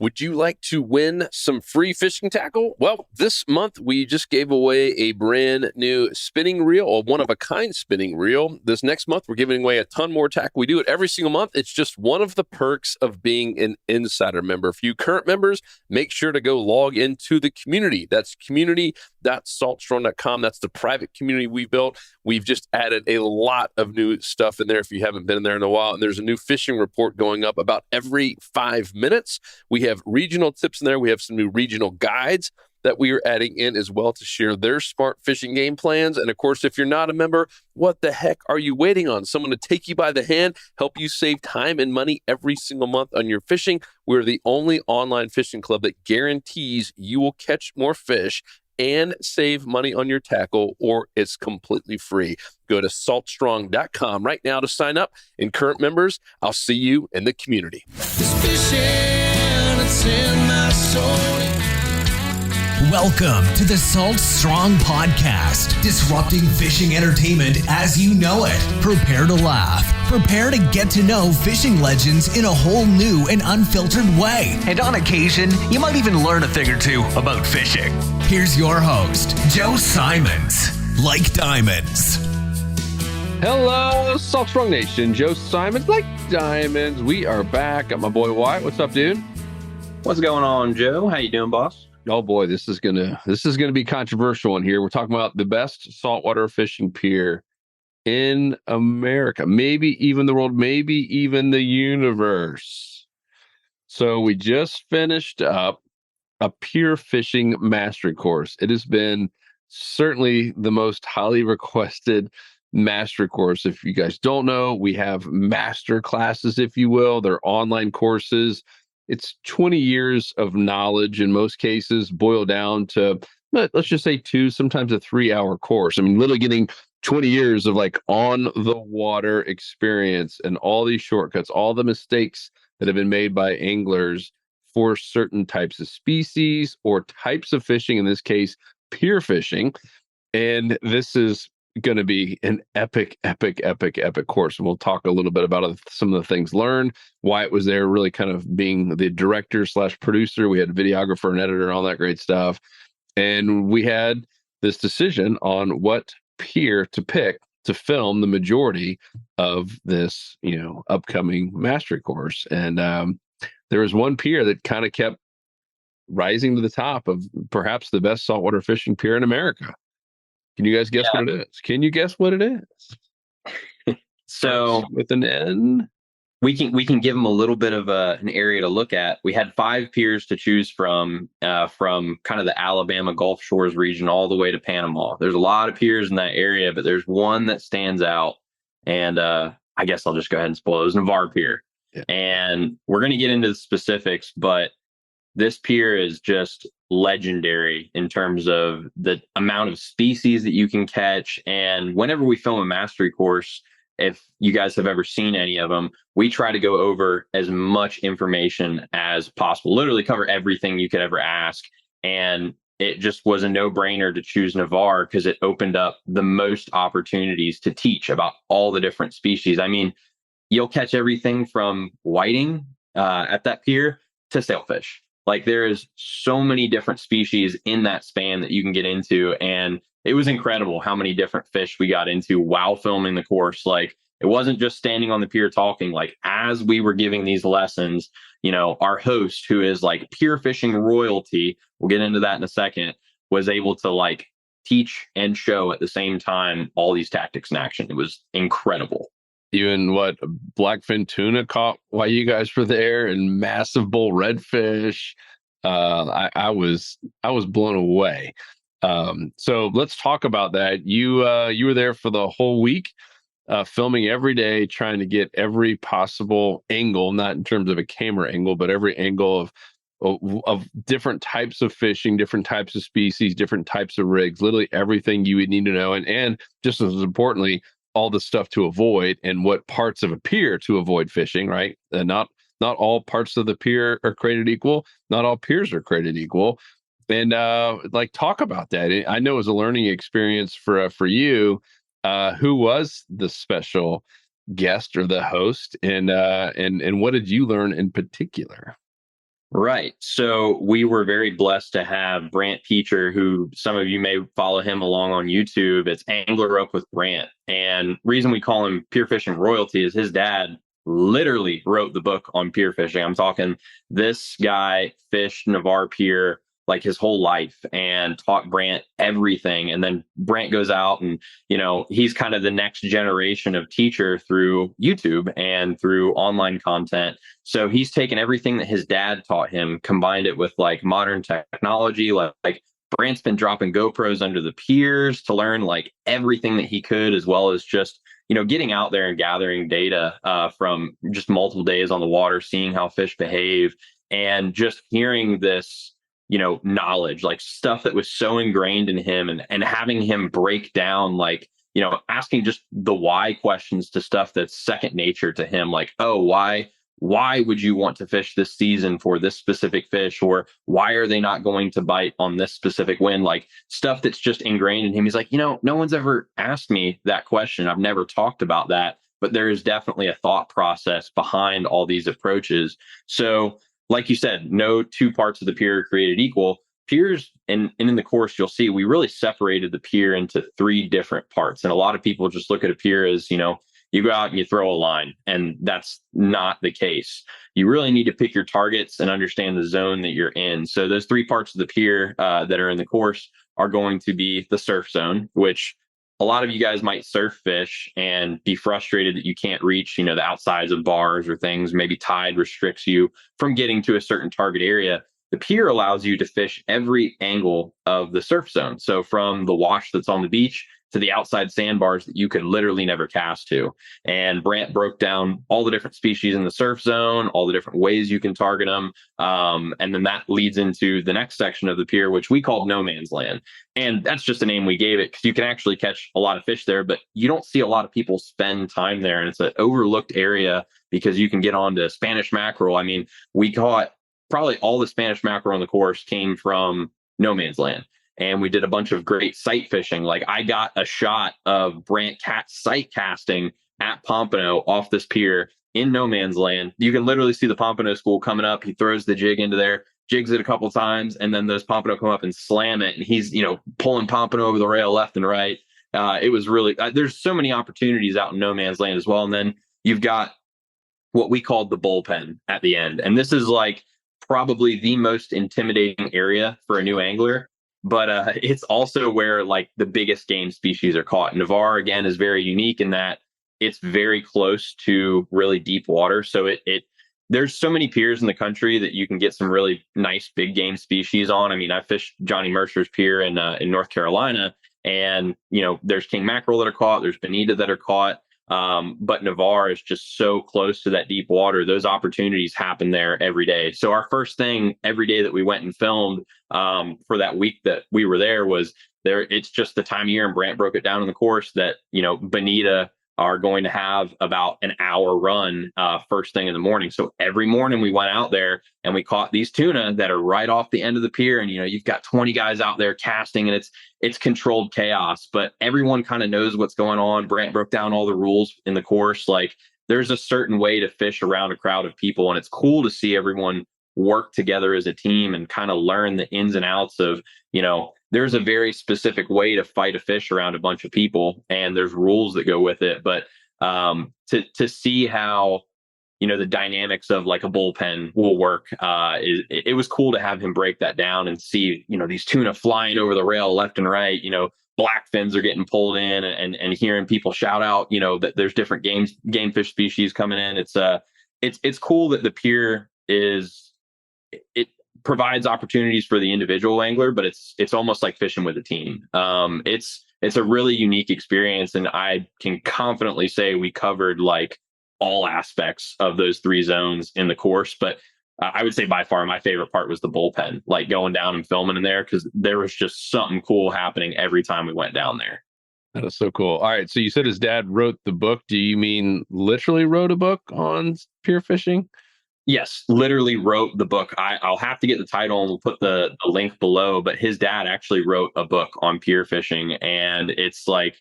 Would you like to win some free fishing tackle? Well, this month we just gave away a brand new spinning reel, a one-of-a-kind spinning reel. This next month we're giving away a ton more tackle. We do it every single month. It's just one of the perks of being an insider member. For you current members, make sure to go log into the community. That's community.saltstrong.com. That's the private community we built. We've just added a lot of new stuff in there if you haven't been in there in a while. And there's a new fishing report going up about every 5 minutes. We have regional tips in there. We have some new regional guides that we are adding in as well to share their smart fishing game plans. And of course, if you're not a member, what the heck are you waiting on? Someone to take you by the hand, help you save time and money every single month on your fishing. We're the only online fishing club that guarantees you will catch more fish and save money on your tackle, or it's completely free. Go to saltstrong.com right now to sign up. And current members, I'll see you in the community. It's in my soul. Welcome to the Salt Strong Podcast, disrupting fishing entertainment as you know it. Prepare to laugh. Prepare to get to know fishing legends in a whole new and unfiltered way. And on occasion, you might even learn a thing or two about fishing. Here's your host, Joe Simons. Like diamonds. Hello, Salt Strong Nation. Joe Simons, like diamonds. We are back. Got my boy Wyatt. What's up, dude? What's going on, Joe? How you doing, boss? Oh boy, this is gonna be controversial in here. We're talking about the best saltwater fishing pier in America, maybe even the world, maybe even the universe. So we just finished up a Pier Fishing Mastery course. It has been certainly the most highly requested mastery course. If you guys don't know, we have master classes, if you will. They're online courses. It's 20 years of knowledge in most cases, boiled down to, let's just say 2, sometimes a 3-hour course. I mean, literally getting 20 years of like on the water experience and all these shortcuts, all the mistakes that have been made by anglers for certain types of species or types of fishing, in this case, pier fishing. And this is going to be an epic course. And we'll talk a little bit about some of the things learned, why it was there, really kind of being the director / producer. We had a videographer and editor and all that great stuff. And we had this decision on what pier to pick to film the majority of this, upcoming mastery course. And there was one pier that kind of kept rising to the top of perhaps the best saltwater fishing pier in America. Can you guys guess what it is? Can you guess what it is? So with an N, we can give them a little bit of an area to look at. We had 5 piers to choose from kind of the Alabama Gulf Shores region all the way to Panama. There's a lot of piers in that area, but there's one that stands out, and I guess I'll just go ahead and spoil it. It was Navarre Pier. Yeah. And we're going to get into the specifics, but this pier is just legendary in terms of the amount of species that you can catch. And whenever we film a mastery course, if you guys have ever seen any of them, we try to go over as much information as possible, literally cover everything you could ever ask. And it just was a no-brainer to choose Navarre because it opened up the most opportunities to teach about all the different species. I mean, you'll catch everything from whiting at that pier to sailfish. Like, there is so many different species in that span that you can get into. And it was incredible how many different fish we got into while filming the course. Like, it wasn't just standing on the pier talking. Like, as we were giving these lessons, our host, who is like pier fishing royalty, we'll get into that in a second, was able to like teach and show at the same time all these tactics in action. It was incredible. Even blackfin tuna caught while you guys were there, and massive bull redfish. I was blown away. So let's talk about that. You were there for the whole week, filming every day, trying to get every possible angle, not in terms of a camera angle, but every angle of different types of fishing, different types of species, different types of rigs, literally everything you would need to know. And just as importantly, all the stuff to avoid and what parts of a pier to avoid fishing, right? And not all parts of the pier are created equal. Not all piers are created equal. And talk about that. I know it was a learning experience for you. Who was the special guest or the host, and what did you learn in particular? Right. So we were very blessed to have Brant Peacher, who some of you may follow him along on YouTube. It's Angler Rope with Brant. And reason we call him Pier Fishing Royalty is his dad literally wrote the book on pier fishing. I'm talking, this guy fished Navarre Pier like his whole life and taught Brant everything. And then Brant goes out and, he's kind of the next generation of teacher through YouTube and through online content. So he's taken everything that his dad taught him, combined it with like modern technology, like Brant's been dropping GoPros under the piers to learn like everything that he could, as well as just, getting out there and gathering data from just multiple days on the water, seeing how fish behave, and just hearing this, knowledge, like stuff that was so ingrained in him, and having him break down, like, asking just the why questions to stuff that's second nature to him, like, oh, why would you want to fish this season for this specific fish, or why are they not going to bite on this specific wind, like stuff that's just ingrained in him. He's like, no one's ever asked me that question. I've never talked about that, but there is definitely a thought process behind all these approaches. So like you said, no two parts of the pier are created equal. Piers, and in the course, you'll see we really separated the pier into three different parts. And a lot of people just look at a pier as, you go out and you throw a line, and that's not the case. You really need to pick your targets and understand the zone that you're in. So those three parts of the pier that are in the course are going to be the surf zone, which a lot of you guys might surf fish and be frustrated that you can't reach, the outsides of bars or things. Maybe tide restricts you from getting to a certain target area. The pier allows you to fish every angle of the surf zone. So from the wash that's on the beach to the outside sandbars that you could literally never cast to. And Brant broke down all the different species in the surf zone, all the different ways you can target them. And then that leads into the next section of the pier, which we called No Man's Land. And that's just the name we gave it because you can actually catch a lot of fish there, but you don't see a lot of people spend time there. And it's an overlooked area because you can get onto Spanish mackerel. I mean, we caught probably all the Spanish mackerel on the course came from No Man's Land. And we did a bunch of great sight fishing. Like I got a shot of Brant Cat sight casting at Pompano off this pier in No Man's Land. You can literally see the Pompano school coming up. He throws the jig into there, jigs it a couple times, and then those Pompano come up and slam it. And he's, pulling Pompano over the rail left and right. It was really, there's so many opportunities out in No Man's Land as well. And then you've got what we called the bullpen at the end. And this is like probably the most intimidating area for a new angler. But it's also where like the biggest game species are caught. Navarre, again, is very unique in that it's very close to really deep water. So it there's so many piers in the country that you can get some really nice big game species on. I mean, I fished Johnny Mercer's pier in North Carolina, and there's king mackerel that are caught, there's bonita that are caught. But Navarre is just so close to that deep water. Those opportunities happen there every day. So our first thing every day that we went and filmed for that week that we were there was there. It's just the time of year, and Brant broke it down in the course that, bonita are going to have about an hour run first thing in the morning. So every morning we went out there and we caught these tuna that are right off the end of the pier. And, you've got 20 guys out there casting, and it's controlled chaos, but everyone kind of knows what's going on. Brant broke down all the rules in the course. Like there's a certain way to fish around a crowd of people. And it's cool to see everyone work together as a team and kind of learn the ins and outs of, there's a very specific way to fight a fish around a bunch of people, and there's rules that go with it. But to see how, the dynamics of like a bullpen will work, it was cool to have him break that down and see, these tuna flying over the rail left and right, black fins are getting pulled in, and hearing people shout out, that there's different game fish species coming in. It's cool that the pier it provides opportunities for the individual angler, but it's almost like fishing with a team. It's a really unique experience, and I can confidently say we covered like all aspects of those three zones in the course. But I would say by far my favorite part was the bullpen, like going down and filming in there, because there was just something cool happening every time we went down there. That is so cool. All right, so you said his dad wrote the book. Do you mean literally wrote a book on pier fishing? Yes, literally wrote the book. I'll have to get the title and we'll put the link below, but his dad actually wrote a book on pier fishing. And it's like,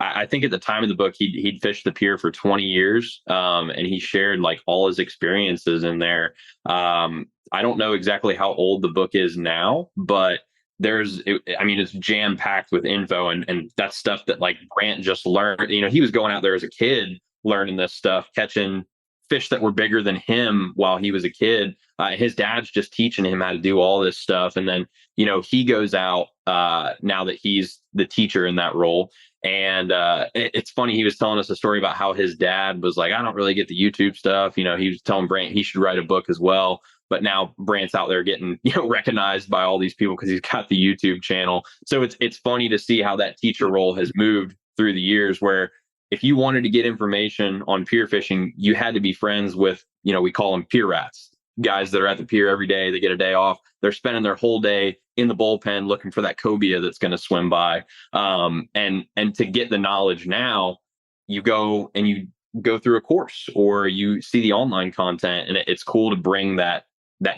I think at the time of the book, he'd fished the pier for 20 years, and he shared like all his experiences in there. I don't know exactly how old the book is now, but I mean, it's jam packed with info, and that's stuff that like Brant just learned. You know, he was going out there as a kid learning this stuff, catching fish that were bigger than him while he was a kid. His dad's just teaching him how to do all this stuff. And then, you know, he goes out now that he's the teacher in that role. And it's funny, he was telling us a story about how his dad was like, I don't really get the YouTube stuff. You know, he was telling Brant he should write a book as well. But now Brant's out there getting, you know, recognized by all these people because he's got the YouTube channel. So it's funny to see how that teacher role has moved through the years, where if you wanted to get information on pier fishing, you had to be friends with, you know, we call them pier rats, guys that are at the pier every day. They get a day off. They're spending their whole day in the bullpen looking for that cobia that's going to swim by. And to get the knowledge now, you go through a course or you see the online content, and it's cool to bring that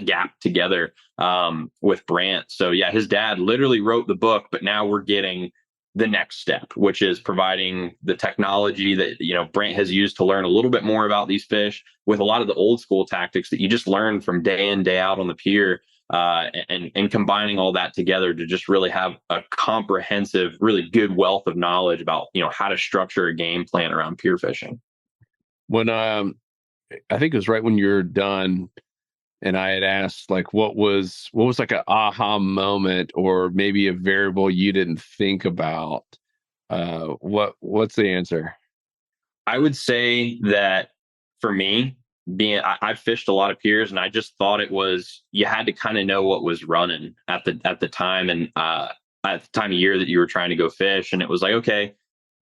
gap together with Brant. So yeah, his dad literally wrote the book, but now we're getting the next step, which is providing the technology that, you know, Brant has used to learn a little bit more about these fish with a lot of the old school tactics that you just learn from day in, day out on the pier, and combining all that together to just really have a comprehensive, really good wealth of knowledge about, you know, how to structure a game plan around pier fishing. When I think it was right when you're done, and I had asked like what was like an aha moment or maybe a variable you didn't think about. What's the answer? I would say that for me, I've fished a lot of piers, and I just thought it was, you had to kind of know what was running at the time, and at the time of year that you were trying to go fish. And it was like, okay,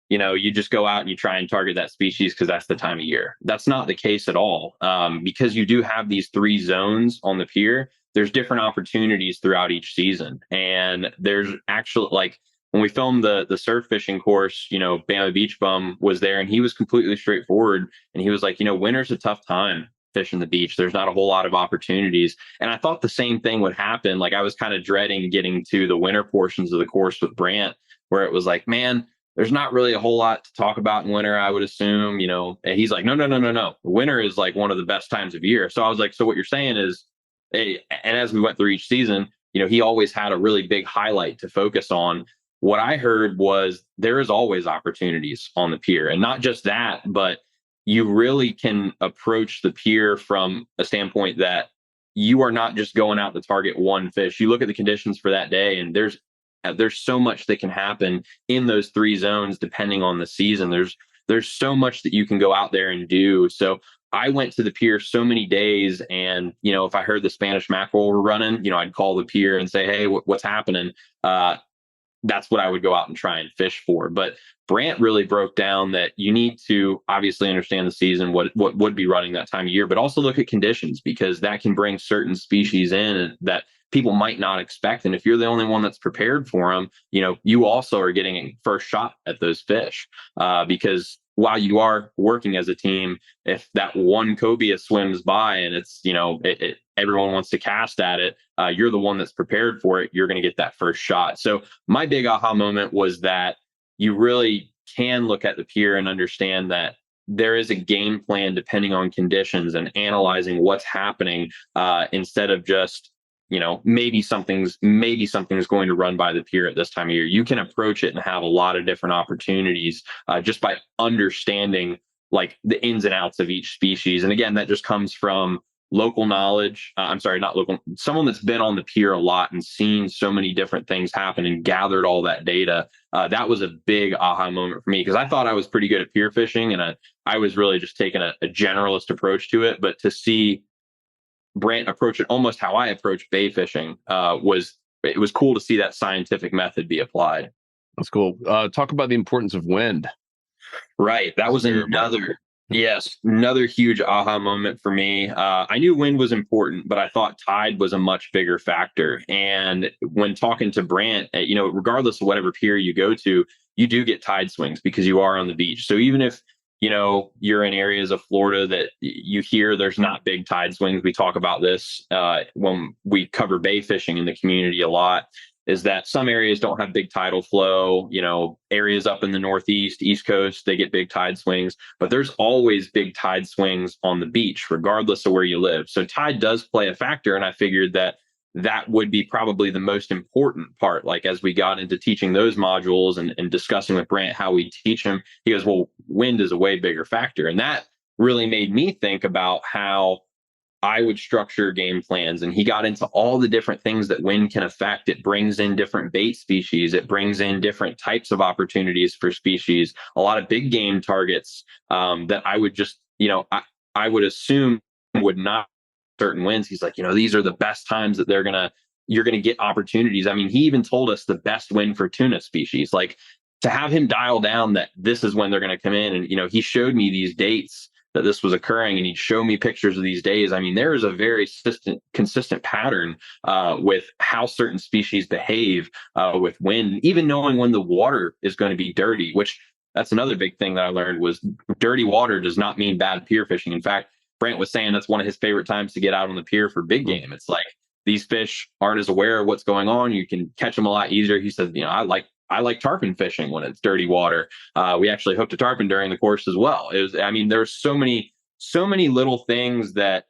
you know, you just go out and you try and target that species because that's the time of year. That's not the case at all. Because you do have these 3 zones on the pier, there's different opportunities throughout each season. And there's actually, like, when we filmed the surf fishing course, you know, Bama Beach Bum was there, and he was completely straightforward. And he was like, you know, winter's a tough time fishing the beach. There's not a whole lot of opportunities. And I thought the same thing would happen. Like, I was kind of dreading getting to the winter portions of the course with Brant, where it was like, man, there's not really a whole lot to talk about in winter, I would assume, you know. And he's like, no. Winter is like one of the best times of year. So I was like, so what you're saying is, hey, and as we went through each season, you know, he always had a really big highlight to focus on. What I heard was there is always opportunities on the pier. And not just that, but you really can approach the pier from a standpoint that you are not just going out to target one fish. You look at the conditions for that day, and there's so much that can happen in those 3 zones depending on the season. There's so much that you can go out there and do. So I went to the pier so many days, and, you know, if I heard the Spanish mackerel were running, you know, I'd call the pier and say, hey, what's happening? That's what I would go out and try and fish for. But Brant really broke down that you need to obviously understand the season, what would be running that time of year, but also look at conditions, because that can bring certain species in that people might not expect. And if you're the only one that's prepared for them, you know, you also are getting a first shot at those fish, because while you are working as a team, if that one cobia swims by and it's, you know, everyone wants to cast at it, you're the one that's prepared for it, you're going to get that first shot. So my big aha moment was that you really can look at the pier and understand that there is a game plan depending on conditions, and analyzing what's happening, instead of just, you know, maybe something's going to run by the pier at this time of year. You can approach it and have a lot of different opportunities, just by understanding like the ins and outs of each species. And again, that just comes from local knowledge. Someone that's been on the pier a lot and seen so many different things happen and gathered all that data. That was a big aha moment for me, because I thought I was pretty good at pier fishing, and I was really just taking a generalist approach to it. But to see Brant approach it almost how I approach bay fishing, was cool to see that scientific method be applied. That's cool. Talk about the importance of wind. Right. That was another huge aha moment for me. I knew wind was important, but I thought tide was a much bigger factor. And when talking to Brant, you know, regardless of whatever pier you go to, you do get tide swings because you are on the beach. So even if, you know, you're in areas of Florida that you hear there's not big tide swings. We talk about this when we cover bay fishing in the community a lot. is that some areas don't have big tidal flow. Areas up in the Northeast, East Coast, they get big tide swings, but there's always big tide swings on the beach, regardless of where you live. So tide does play a factor. And I figured that would be probably the most important part. Like as we got into teaching those modules and discussing with Brant how we teach him, he goes, well, wind is a way bigger factor. And that really made me think about how I would structure game plans. And he got into all the different things that wind can affect. It brings in different bait species. It brings in different types of opportunities for species, a lot of big game targets that I would just, I would assume would not certain winds. He's like, these are the best times that you're going to get opportunities. I mean, he even told us the best wind for tuna species, like to have him dial down that this is when they're going to come in. And, he showed me these dates that this was occurring, and he'd show me pictures of these days. I mean, there is a very consistent pattern with how certain species behave with wind, even knowing when the water is going to be dirty, which that's another big thing that I learned was dirty water does not mean bad pier fishing. In fact, Brant was saying that's one of his favorite times to get out on the pier for big game. It's like these fish aren't as aware of what's going on. You can catch them a lot easier. He said, I like tarpon fishing when it's dirty water. We actually hooked a tarpon during the course as well. There's so many little things that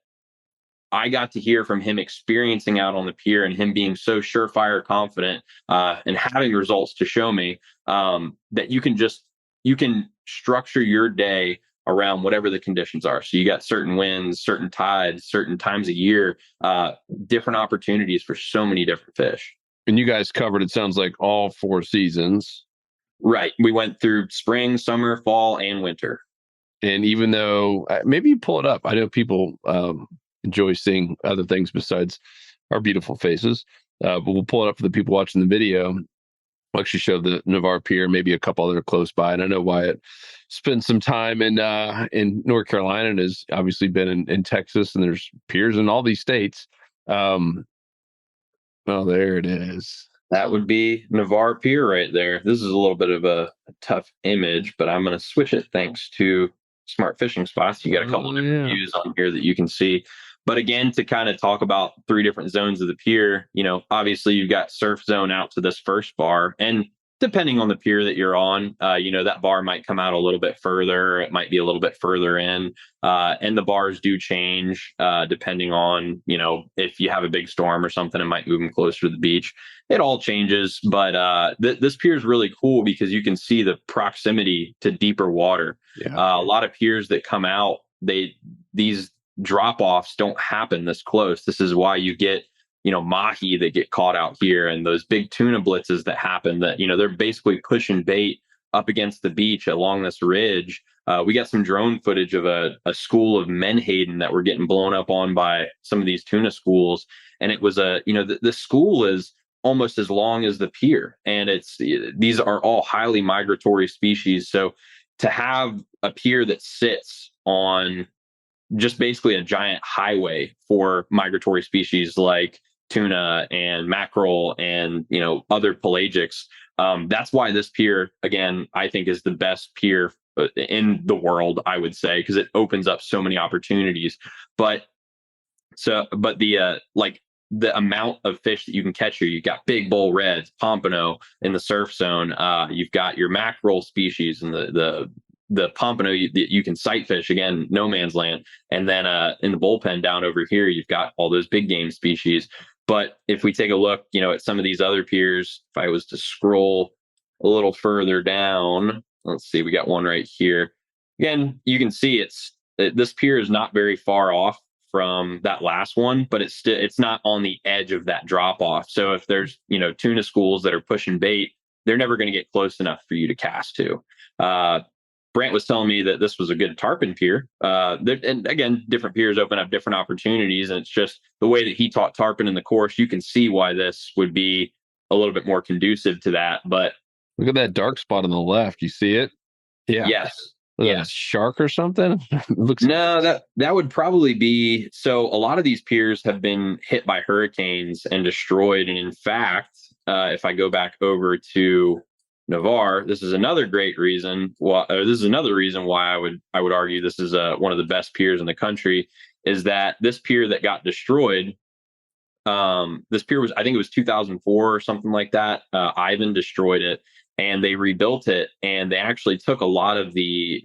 I got to hear from him experiencing out on the pier and him being so surefire confident and having results to show me that you can structure your day around whatever the conditions are. So you got certain winds, certain tides, certain times of year, different opportunities for so many different fish. And you guys covered, it sounds like, all 4 seasons. Right. We went through spring, summer, fall, and winter. And even though maybe you pull it up, I know people enjoy seeing other things besides our beautiful faces, but we'll pull it up for the people watching the video. We'll actually show the Navarre Pier, maybe a couple other close by. And I know Wyatt spent some time in North Carolina and has obviously been in Texas, and there's piers in all these states. Oh, there it is. That would be Navarre Pier right there. This is a little bit of a tough image, but I'm going to switch it thanks to Smart Fishing Spots. You got a couple of different views on here that you can see. But again, to kind of talk about 3 different zones of the pier, obviously you've got surf zone out to this first bar. And depending on the pier that you're on, that bar might come out a little bit further. It might be a little bit further in. And the bars do change depending on, if you have a big storm or something, it might move them closer to the beach. It all changes. But this pier is really cool because you can see the proximity to deeper water. Yeah. A lot of piers that come out, these drop-offs don't happen this close. This is why you get mahi that get caught out here, and those big tuna blitzes that happen that, they're basically pushing bait up against the beach along this ridge. We got some drone footage of a school of menhaden that were getting blown up on by some of these tuna schools. And it was the school is almost as long as the pier. And these are all highly migratory species. So to have a pier that sits on just basically a giant highway for migratory species like tuna and mackerel and, other pelagics. That's why this pier, again, I think is the best pier in the world, I would say, because it opens up so many opportunities. But the amount of fish that you can catch here, you've got big bull reds, pompano in the surf zone. You've got your mackerel species and the pompano that you can sight fish, again, no man's land. And then in the bullpen down over here, you've got all those big game species. But if we take a look, at some of these other piers, if I was to scroll a little further down, let's see, we got one right here. Again, you can see this pier is not very far off from that last one, but it's not on the edge of that drop off. So if there's, tuna schools that are pushing bait, they're never going to get close enough for you to cast to. Brant was telling me that this was a good tarpon pier. And again, different piers open up different opportunities. And it's just the way that he taught tarpon in the course, you can see why this would be a little bit more conducive to that. But look at that dark spot on the left. You see it? Yeah. Yes. Yeah. Shark or something? That would probably be. So a lot of these piers have been hit by hurricanes and destroyed. And in fact, if I go back over to Navarre, this is another great reason. This is another reason why I would argue this is one of the best piers in the country. Is that this pier that got destroyed This pier was, I think it was 2004 or something like that. Ivan destroyed it and they rebuilt it, and they actually took a lot of the,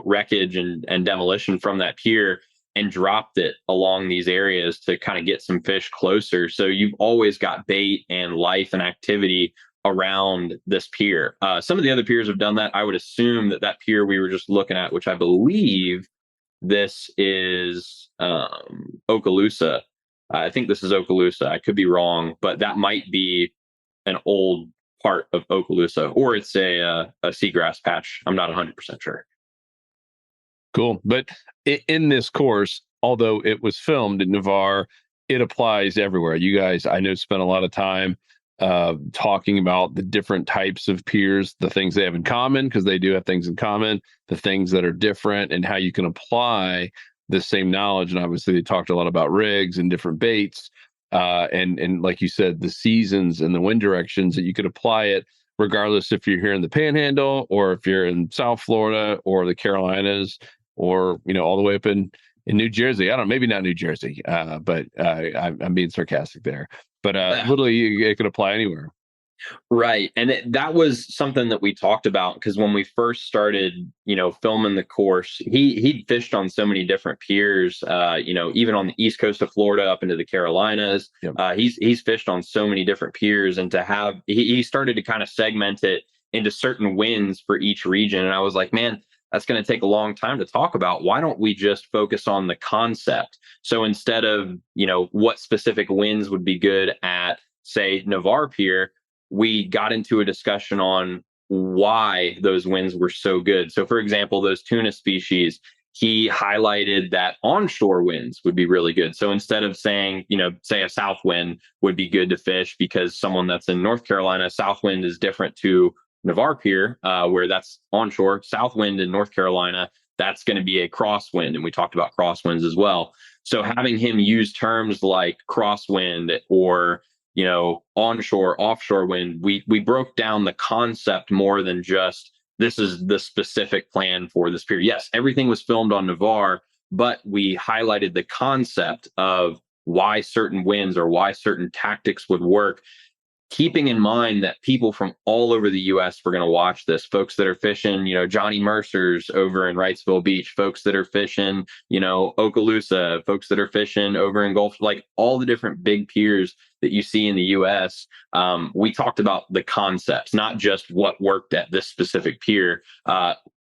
wreckage and demolition from that pier and dropped it along these areas to kind of get some fish closer. So you've always got bait and life and activity around this pier. Some of the other piers have done that. I would assume that pier we were just looking at, which I believe this is Okaloosa. I think this is Okaloosa. I could be wrong, but that might be an old part of Okaloosa, or it's a seagrass patch. I'm not 100% sure. Cool. But in this course, although it was filmed in Navarre, it applies everywhere. You guys, I know, spent a lot of time talking about the different types of piers, the things they have in common, because they do have things in common, the things that are different, and how you can apply the same knowledge. And obviously, they talked a lot about rigs and different baits, and like you said, the seasons and the wind directions that you could apply it regardless if you're here in the Panhandle or if you're in South Florida or the Carolinas or all the way up in New Jersey. I don't know, maybe not New Jersey, but I'm being sarcastic there. But literally, it could apply anywhere. Right. And that was something that we talked about, because when we first started, filming the course, he'd fished on so many different piers, even on the east coast of Florida up into the Carolinas. Yep. He's fished on so many different piers, and to have, he started to kind of segment it into certain winds for each region. And I was like, man, that's going to take a long time to talk about. Why don't we just focus on the concept? So instead of, what specific winds would be good at, say, Navarre Pier, we got into a discussion on why those winds were so good. So, for example, those tuna species, he highlighted that onshore winds would be really good. So instead of saying, say a south wind would be good to fish because someone that's in North Carolina, south wind is different to Navarre Pier, where that's onshore. South wind in North Carolina, that's going to be a crosswind. And we talked about crosswinds as well. So having him use terms like crosswind or onshore, offshore wind, we broke down the concept more than just this is the specific plan for this pier. Yes, everything was filmed on Navarre, but we highlighted the concept of why certain winds or why certain tactics would work, keeping in mind that people from all over the U.S. were going to watch this. Folks that are fishing, Johnny Mercer's over in Wrightsville Beach, folks that are fishing, Okaloosa, folks that are fishing over in Gulf, like all the different big piers that you see in the U.S. We talked about the concepts, not just what worked at this specific pier.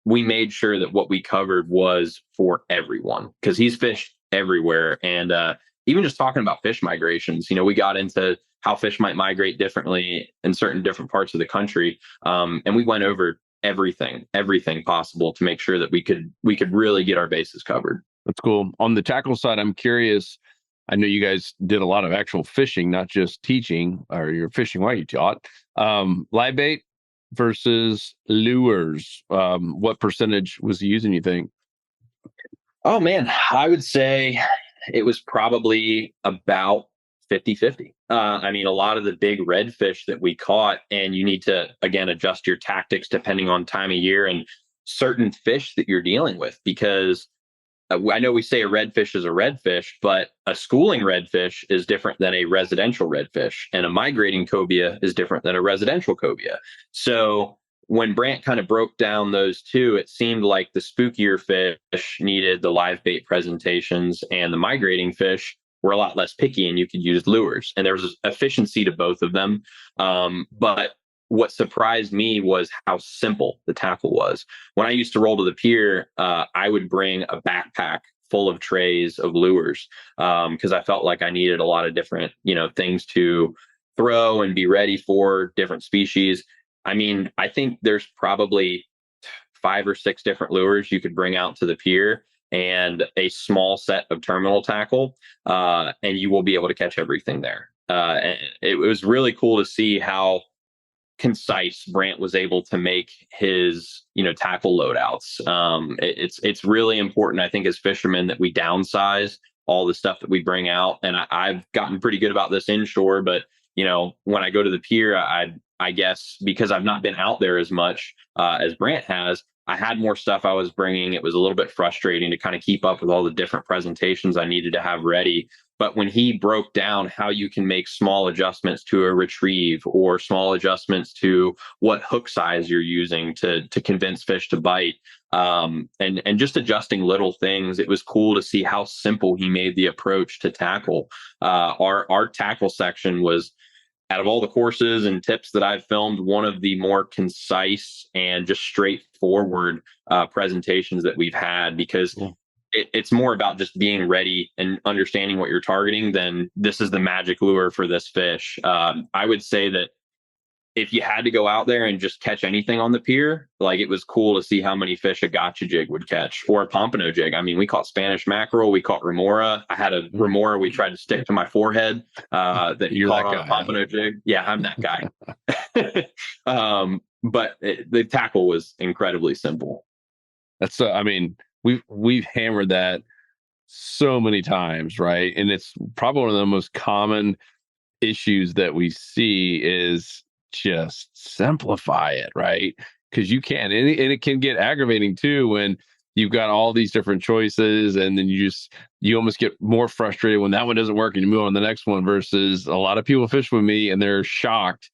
We made sure that what we covered was for everyone, because he's fished everywhere. And even just talking about fish migrations, we got into how fish might migrate differently in certain different parts of the country. And we went over everything possible to make sure that we could really get our bases covered. That's cool. On the tackle side, I'm curious. I know you guys did a lot of actual fishing, not just teaching, or you're fishing while you taught. Live bait versus lures. What percentage was he using, you think? Oh, man, I would say it was probably about 50-50. I mean, a lot of the big redfish that we caught, and you need to, again, adjust your tactics depending on time of year and certain fish that you're dealing with, because I know we say a redfish is a redfish, but a schooling redfish is different than a residential redfish, and a migrating cobia is different than a residential cobia. So when Brant kind of broke down those two, it seemed like the spookier fish needed the live bait presentations, and the migrating fish were a lot less picky and you could use lures. And there was efficiency to both of them. But what surprised me was how simple the tackle was. When I used to roll to the pier, I would bring a backpack full of trays of lures because I felt like I needed a lot of different, things to throw and be ready for different species. I mean, I think there's probably 5 or 6 different lures you could bring out to the pier and a small set of terminal tackle, and you will be able to catch everything there. And it was really cool to see how concise Brant was able to make his, tackle loadouts. It's really important, I think, as fishermen, that we downsize all the stuff that we bring out. And I've gotten pretty good about this inshore, but when I go to the pier, I guess because I've not been out there as much as Brant has, I had more stuff I was bringing. It was a little bit frustrating to kind of keep up with all the different presentations I needed to have ready. But when he broke down how you can make small adjustments to a retrieve or small adjustments to what hook size you're using to convince fish to bite, and just adjusting little things, it was cool to see how simple he made the approach to tackle. Our tackle section was, out of all the courses and tips that I've filmed, one of the more concise and just straightforward presentations that we've had, because it's more about just being ready and understanding what you're targeting than this is the magic lure for this fish. I would say that if you had to go out there and just catch anything on the pier, like, it was cool to see how many fish a gotcha jig would catch, or a pompano jig. I mean, we caught Spanish mackerel, we caught remora. I had a remora we tried to stick to my forehead that you caught on a pompano jig. Yeah, I'm that guy. But the tackle was incredibly simple. That's I mean, we've hammered that so many times, right? And it's probably one of the most common issues that we see is just simplify it, right? Because you can, and it can get aggravating too when you've got all these different choices, and then you almost get more frustrated when that one doesn't work and you move on to the next one. Versus a lot of people fish with me and they're shocked,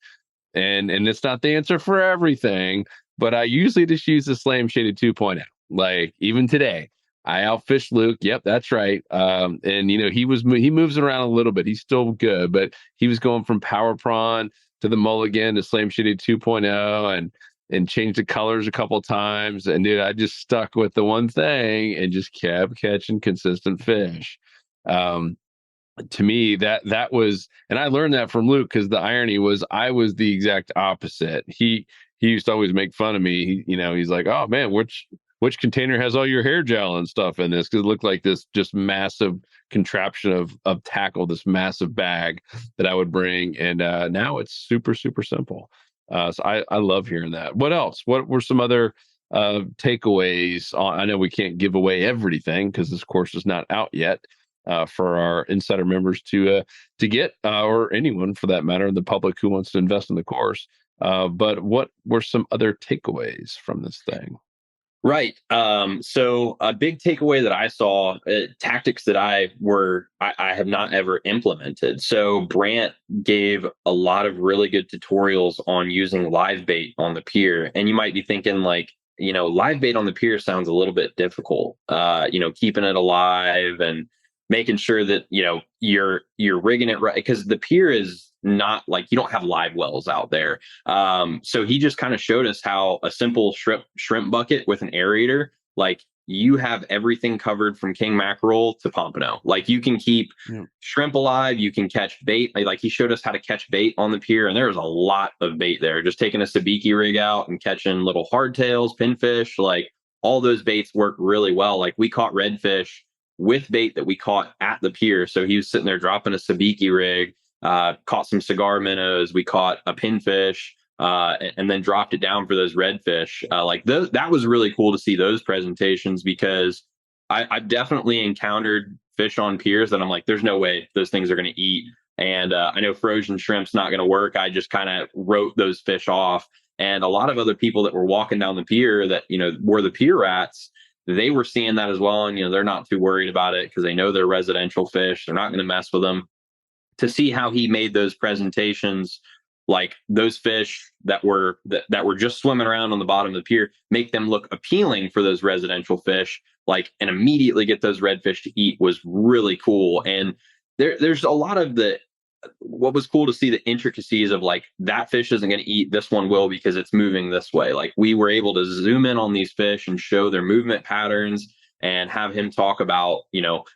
and it's not the answer for everything, but I usually just use the Slam Shaded 2.0. Like, even today, I outfished Luke. Yep, that's right. And he moves around a little bit. He's still good, but he was going from Power Prawn to the Mulligan to Slam Shaded 2.0 and changed the colors a couple of times. And dude, I just stuck with the one thing and just kept catching consistent fish. To me, that was, and I learned that from Luke, because the irony was I was the exact opposite. He used to always make fun of me. He's like, "Oh man, which container has all your hair gel and stuff in this?" Because it looked like this just massive contraption of tackle, this massive bag that I would bring. And now it's super, super simple. So I love hearing that. What else? What were some other takeaways? I know we can't give away everything because this course is not out yet for our insider members to get, or anyone for that matter, the public who wants to invest in the course. But what were some other takeaways from this thing? Right. So a big takeaway that I saw, tactics that I have not ever implemented. So Brant gave a lot of really good tutorials on using live bait on the pier. And you might be thinking, like, live bait on the pier sounds a little bit difficult. Keeping it alive and making sure that, you're rigging it right, because the pier is not like, you don't have live wells out there. So he just kind of showed us how a simple shrimp bucket with an aerator, like, you have everything covered from king mackerel to pompano. Like, you can keep shrimp alive, you can catch bait. Like, he showed us how to catch bait on the pier, and there was a lot of bait there. Just taking a sabiki rig out and catching little hardtails, pinfish, like, all those baits work really well. Like, we caught redfish with bait that we caught at the pier. So he was sitting there dropping a sabiki rig, caught some cigar minnows, we caught a pinfish, and then dropped it down for those redfish. That was really cool to see those presentations, because I've definitely encountered fish on piers that I'm like, there's no way those things are going to eat. And I know frozen shrimp's not going to work. I just kind of wrote those fish off. And a lot of other people that were walking down the pier that, were the pier rats, they were seeing that as well. And, they're not too worried about it because they know they're residential fish. They're not going to mess with them. To see how he made those presentations, like those fish that were just swimming around on the bottom of the pier, make them look appealing for those residential fish, like, and immediately get those redfish to eat, was really cool. And there's a lot of what was cool to see, the intricacies of, like, that fish isn't going to eat, this one will, because it's moving this way. Like, we were able to zoom in on these fish and show their movement patterns, and have him talk about,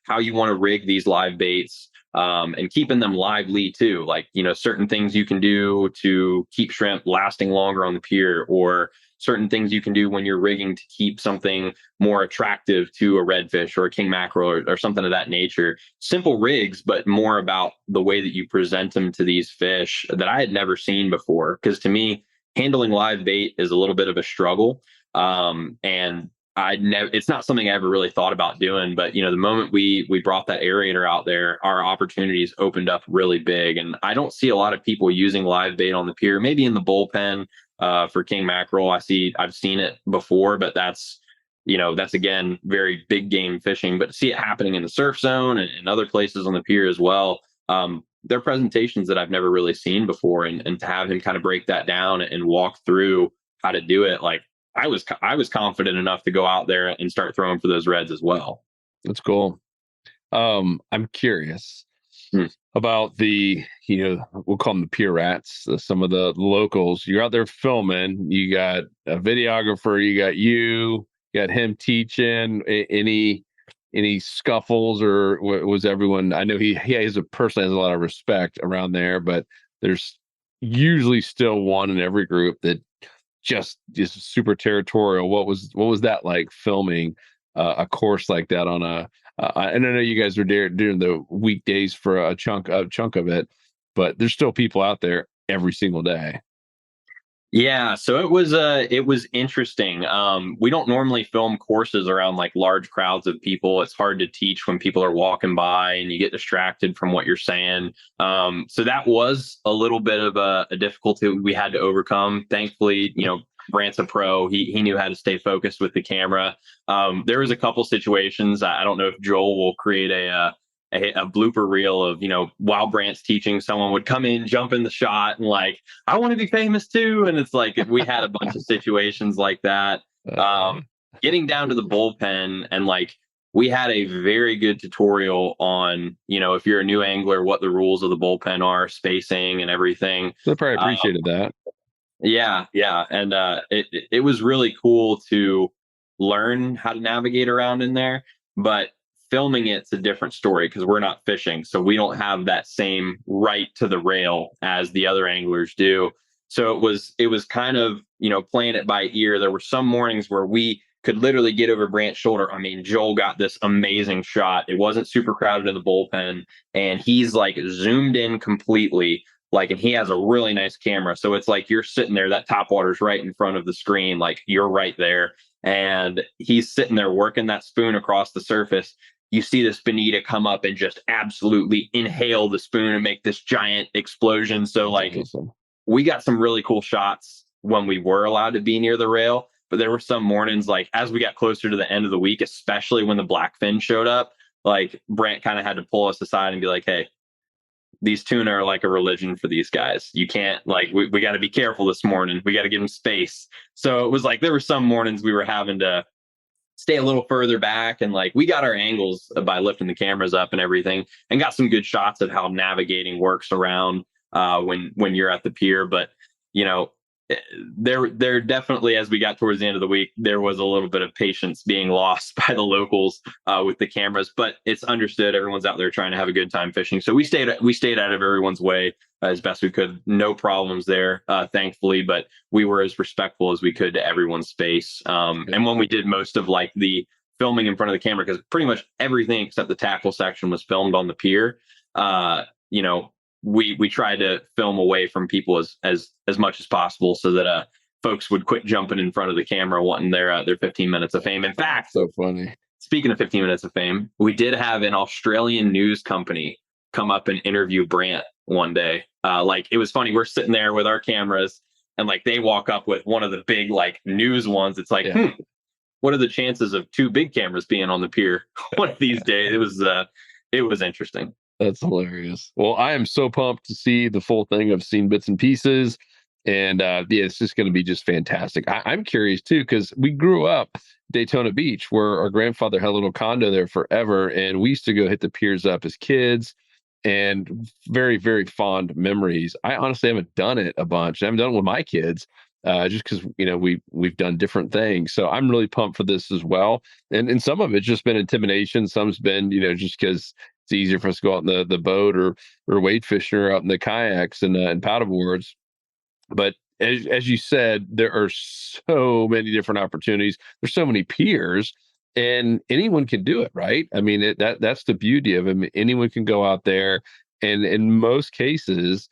how you want to rig these live baits, and keeping them lively too. Like, certain things you can do to keep shrimp lasting longer on the pier, or certain things you can do when you're rigging to keep something more attractive to a redfish or a king mackerel, or something of that nature. Simple rigs, but more about the way that you present them to these fish that I had never seen before. Because to me, handling live bait is a little bit of a struggle. And it's not something I ever really thought about doing, but the moment we brought that aerator out there, our opportunities opened up really big. And I don't see a lot of people using live bait on the pier. Maybe in the bullpen for king mackerel, I've seen it before, but that's that's again very big game fishing, but to see it happening in the surf zone and other places on the pier as well. They're presentations that I've never really seen before, and to have him kind of break that down and walk through how to do it, like I was confident enough to go out there and start throwing for those reds as well. That's cool. I'm curious Hmm. about we'll call them the pier rats, some of the locals. You're out there filming. You got a videographer. You got him teaching. Any scuffles, or was everyone? I know he has personally has a lot of respect around there, but there's usually still one in every group that just is super territorial. What was that like filming a course like that on a? And I know you guys are there during the weekdays for a chunk of it, but there's still people out there every single day. Yeah, so it was interesting. We don't normally film courses around like large crowds of people. It's hard to teach when people are walking by and you get distracted from what you're saying. So that was a little bit of a difficulty we had to overcome. Thankfully, Brant's a pro. He knew how to stay focused with the camera. There was a couple situations. I don't know if Joel will create a blooper reel of, while Brant's teaching, someone would come in, jump in the shot, and like, I want to be famous too. And it's like we had a bunch of situations like that. Getting down to the bullpen, and like we had a very good tutorial on, if you're a new angler, what the rules of the bullpen are, spacing and everything. They probably appreciated that. Yeah, yeah, and it was really cool to learn how to navigate around in there, but filming it's a different story because we're not fishing, so we don't have that same right to the rail as the other anglers do. So it was kind of playing it by ear. There were some mornings where we could literally get over Brant's shoulder. I mean, Joel got this amazing shot. It wasn't super crowded in the bullpen, and he's like zoomed in completely. Like, and he has a really nice camera. So it's like you're sitting there, that top water's right in front of the screen, like you're right there. And he's sitting there working that spoon across the surface. You see this bonita come up and just absolutely inhale the spoon and make this giant explosion. So like Awesome. we got some really cool shots when we were allowed to be near the rail. But there were some mornings, like as we got closer to the end of the week, especially when the blackfin showed up, like Brant kind of had to pull us aside and be like, hey, these tuna are like a religion for these guys. You can't, like, we got to be careful this morning. We got to give them space. So it was like there were some mornings we were having to stay a little further back, and like we got our angles by lifting the cameras up and everything, and got some good shots of how navigating works around when you're at the pier. But there definitely, as we got towards the end of the week, there was a little bit of patience being lost by the locals with the cameras, but it's understood. Everyone's out there trying to have a good time fishing. So we stayed out of everyone's way as best we could. No problems there, thankfully, but we were as respectful as we could to everyone's space. And when we did most of like the filming in front of the camera, because pretty much everything except the tackle section was filmed on the pier, we tried to film away from people as much as possible, so that folks would quit jumping in front of the camera wanting their 15 minutes of fame. In fact, So funny. speaking of 15 minutes of fame, we did have an Australian news company come up and interview Brant one day. Like, it was funny. We're sitting there with our cameras, and like they walk up with one of the big like news ones. It's like, what are the chances of two big cameras being on the pier one of these days? It was interesting. That's hilarious. Well, I am so pumped to see the full thing. I've seen bits and pieces, and it's just going to be just fantastic. I'm curious too, because we grew up Daytona Beach, where our grandfather had a little condo there forever, and we used to go hit the piers up as kids, and very, very fond memories. I honestly haven't done it a bunch. I haven't done it with my kids, just because we've done different things. So I'm really pumped for this as well. And some of it's just been intimidation. Some's been just because it's easier for us to go out in the boat or wade fishing or out in the kayaks and paddle boards. But as you said, there are so many different opportunities. There's so many piers, and anyone can do it, right? I mean, that's the beauty of it. Anyone can go out there, and in most cases,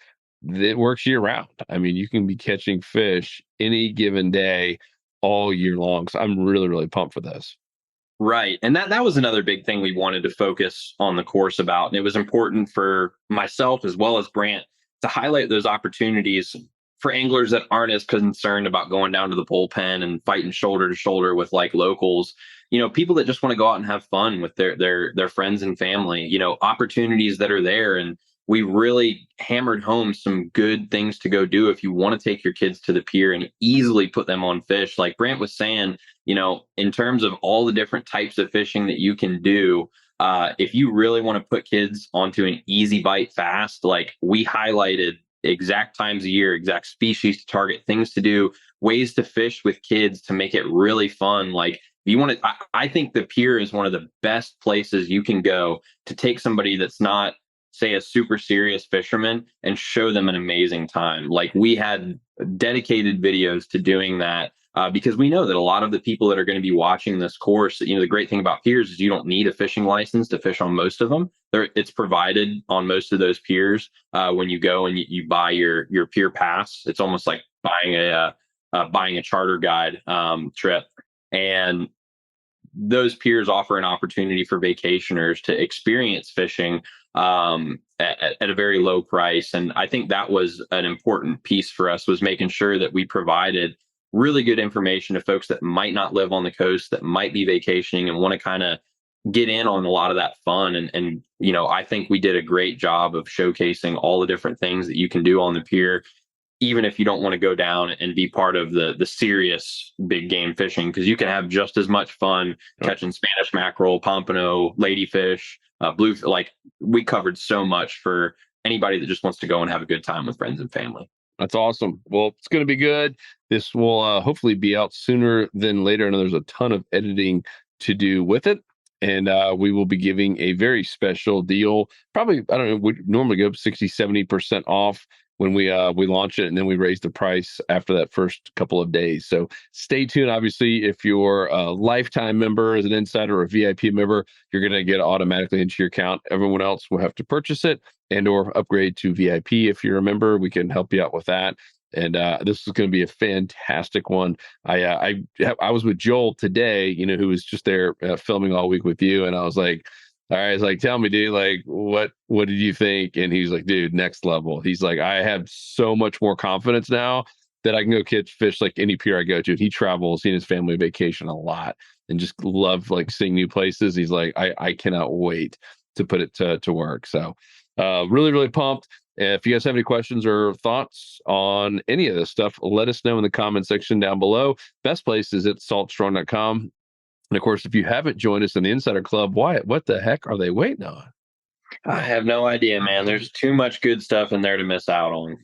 it works year round. I mean, you can be catching fish any given day, all year long. So I'm really, really pumped for this. Right. And that was another big thing we wanted to focus on the course about. And it was important for myself as well as Brant to highlight those opportunities for anglers that aren't as concerned about going down to the bullpen and fighting shoulder to shoulder with like locals, people that just want to go out and have fun with their friends and family, opportunities that are there. And we really hammered home some good things to go do if you want to take your kids to the pier and easily put them on fish. Like Brant was saying, in terms of all the different types of fishing that you can do, if you really want to put kids onto an easy bite fast, like we highlighted exact times of year, exact species to target, things to do, ways to fish with kids to make it really fun. Like if you want to, I think the pier is one of the best places you can go to take somebody that's not, say, a super serious fisherman and show them an amazing time. Like we had dedicated videos to doing that. Because we know that a lot of the people that are going to be watching this course, the great thing about piers is you don't need a fishing license to fish on most of them. It's provided on most of those piers when you go and you buy your pier pass. It's almost like buying a charter guide trip. And those piers offer an opportunity for vacationers to experience fishing at a very low price. And I think that was an important piece for us, was making sure that we provided really good information to folks that might not live on the coast, that might be vacationing and want to kind of get in on a lot of that fun. And I think we did a great job of showcasing all the different things that you can do on the pier, even if you don't want to go down and be part of the serious big game fishing, because you can have just as much fun catching Spanish mackerel, pompano, ladyfish, blue. Like we covered so much for anybody that just wants to go and have a good time with friends and family. That's awesome. Well, it's going to be good. This will hopefully be out sooner than later. And there's a ton of editing to do with it. And we will be giving a very special deal. Probably, I don't know, we normally go 60, 70% off when we launch it. And then we raise the price after that first couple of days. So stay tuned. Obviously, if you're a lifetime member as an insider or a VIP member, you're going to get automatically into your account. Everyone else will have to purchase it and or upgrade to VIP. If you're a member, we can help you out with that. And this is going to be a fantastic one. I was with Joel today, who was just there filming all week with you. And I was like, all right, it's like, tell me, dude, like, what did you think? And he's like, dude, next level. He's like, I have so much more confidence now that I can go catch fish like any pier I go to. He travels, he and his family vacation a lot and just love like seeing new places. He's like, I cannot wait to put it to work. So really, really pumped. If you guys have any questions or thoughts on any of this stuff, let us know in the comment section down below. Best place is at saltstrong.com. And of course, if you haven't joined us in the Insider Club, what the heck are they waiting on? I have no idea, man. There's too much good stuff in there to miss out on.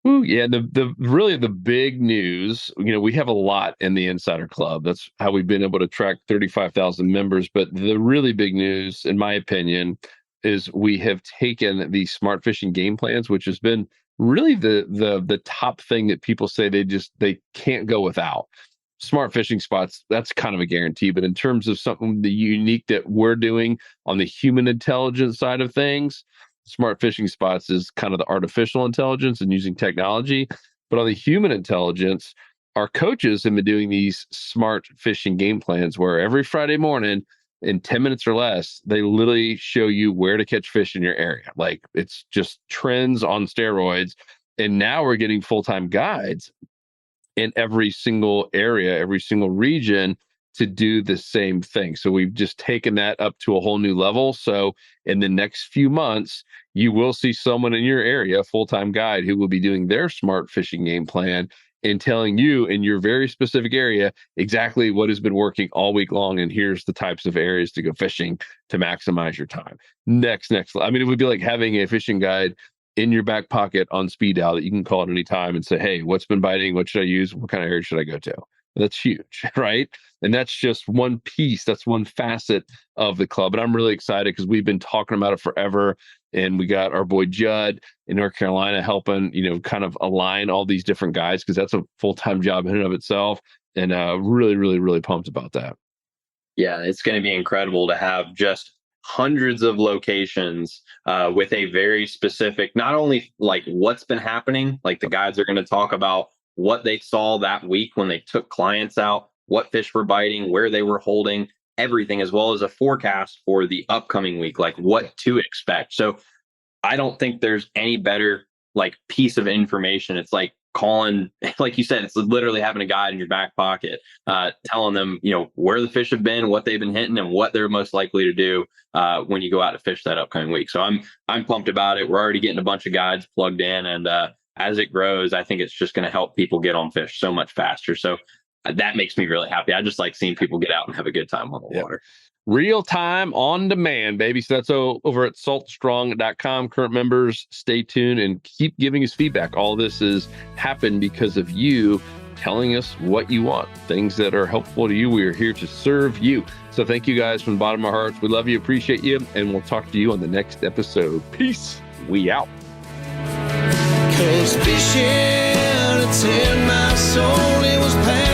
Ooh, yeah, the really the big news, we have a lot in the Insider Club. That's how we've been able to track 35,000 members. But the really big news, in my opinion, is we have taken the smart fishing game plans, which has been really the top thing that people say they can't go without. Smart fishing spots, that's kind of a guarantee. But in terms of something the unique that we're doing on the human intelligence side of things, smart fishing spots is kind of the artificial intelligence and using technology. But on the human intelligence, our coaches have been doing these smart fishing game plans where every Friday morning in 10 minutes or less, they literally show you where to catch fish in your area. Like it's just trends on steroids. And now we're getting full-time guides in every single area, every single region to do the same thing. So we've just taken that up to a whole new level. So in the next few months, you will see someone in your area, a full-time guide, who will be doing their smart fishing game plan and telling you in your very specific area exactly what has been working all week long. And here's the types of areas to go fishing to maximize your time. Next. I mean, it would be like having a fishing guide in your back pocket on speed dial that you can call at any time and say, hey, what's been biting? What should I use? What kind of area should I go to? That's huge, right? And that's just one piece. That's one facet of the club. And I'm really excited because we've been talking about it forever. And we got our boy Judd in North Carolina helping, kind of align all these different guys, because that's a full-time job in and of itself. And really, really, really pumped about that. Yeah, it's going to be incredible to have just hundreds of locations with a very specific, not only like what's been happening, like the guides are going to talk about what they saw that week when they took clients out, what fish were biting, where they were holding, everything, as well as a forecast for the upcoming week, like what to expect. So I don't think there's any better like piece of information. It's like calling, like you said, it's literally having a guide in your back pocket, telling them, where the fish have been, what they've been hitting, and what they're most likely to do when you go out to fish that upcoming week. So I'm pumped about it. We're already getting a bunch of guides plugged in, and as it grows, I think it's just going to help people get on fish so much faster. So that makes me really happy. I just like seeing people get out and have a good time on the water. Real time on demand, baby. So that's over at saltstrong.com. Current members, stay tuned and keep giving us feedback. All this has happened because of you telling us what you want, things that are helpful to you. We are here to serve you. So thank you guys from the bottom of our hearts. We love you, appreciate you, and we'll talk to you on the next episode. Peace. We out. 'Cause fishing, it's in my soul. It was pain.